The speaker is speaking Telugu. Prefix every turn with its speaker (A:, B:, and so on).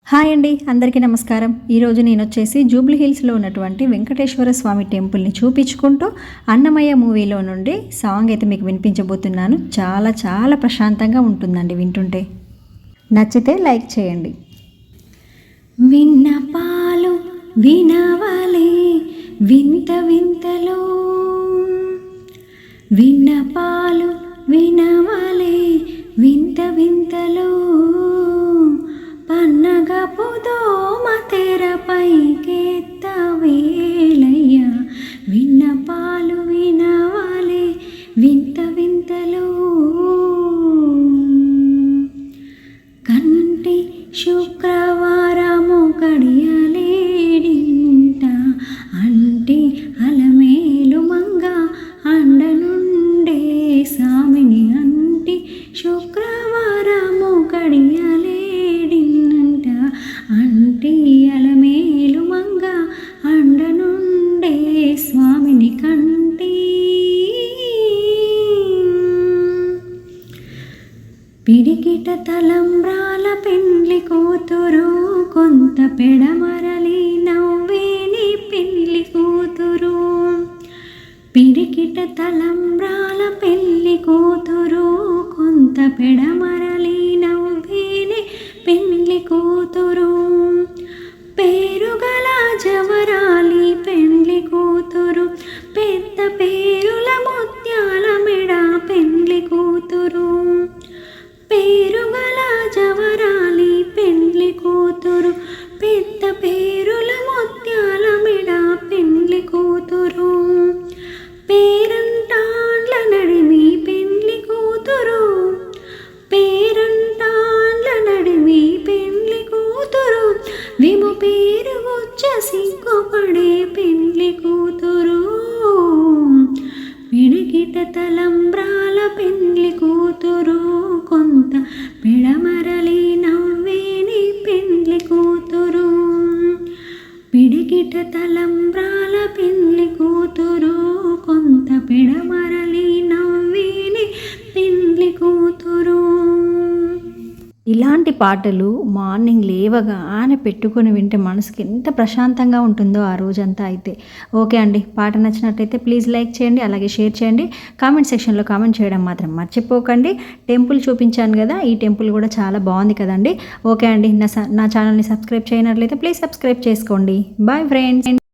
A: హాయ్ అండి, అందరికీ నమస్కారం. ఈరోజు నేను వచ్చేసి జూబ్లీ హిల్స్లో ఉన్నటువంటి వెంకటేశ్వర స్వామి టెంపుల్ని చూపించుకుంటూ అన్నమయ్య మూవీలో నుండి సాంగ్ అయితే మీకు వినిపించబోతున్నాను. చాలా చాలా ప్రశాంతంగా ఉంటుందండి వింటుంటే. నచ్చితే లైక్ చేయండి. విన్నపాలు వినవలే వింత వింతలో, విన్నపాలు వినవలే వింత వింతలో, పన్నగపు దోమ తెరపైకెత్త వేళయ్య, విన్నపాలు వినవలే వింత వింతలో, కంటి శుక్రవారము కడియలేడింట, అంటి అలమేలు మంగ అండనుండే సామిని, అంటి శుక్రవారము కడియలేడింట, అంటి అలమేలు మంగ అండనుండే స్వామిని కంటి. పిడికిట తలంబ్రాల పెండ్లి కూతురు, కొంత పెడమరలి నవ్వేని పెండ్లి కూతురు, పిడికిట తలంబ్రాల పెళ్లి కూతురు, కొంత పెడమరలి నవ్వేని పెళ్లి కూతురు, పేరుగల జవరాలి పెళ్లి కూతురు, పెద్ద పేరుల ముత్యాల మెడ పెళ్లి కూతురు, పేరుగల జవరాలి పెళ్లి కూతురు, పెద్ద పేరుల ముత్యాల మెడ పెళ్లి కూతురు, పేరంటాండ్ల నడిమి పెళ్లి కూతురు, పేరంటాండ్ల నడిమి పెళ్లి కూతురు, విము పేరు వచ్చ సిగ్గుపడే పెళ్లి కూతురు, పిడికిట తలంబ్రాల పెళ్లి కూతురు, కొంత పెడమరలి నవ్వేని పెళ్లి కూతురు, పిడికిట తలంబ్రాల పెళ్లి కూతురు, కొంత పెడమరలి నవ్వేని పెళ్లి కూతురు. ఇలాంటి పాటలు మార్నింగ్ లేవగానే పెట్టుకొని వింటే మనసుకి ఎంత ప్రశాంతంగా ఉంటుందో ఆ రోజంతా అయితే. ఓకే అండి, పాట నచ్చినట్టయితే ప్లీజ్ లైక్ చేయండి, అలాగే షేర్ చేయండి. కామెంట్ సెక్షన్లో కామెంట్ చేయడం మాత్రం మర్చిపోకండి. టెంపుల్ చూపించాను కదా, ఈ టెంపుల్ కూడా చాలా బాగుంది కదండి. ఓకే అండి, నా ఛానల్ని సబ్స్క్రైబ్ చేయనట్లయితే ప్లీజ్ సబ్స్క్రైబ్ చేసుకోండి. Bye friends.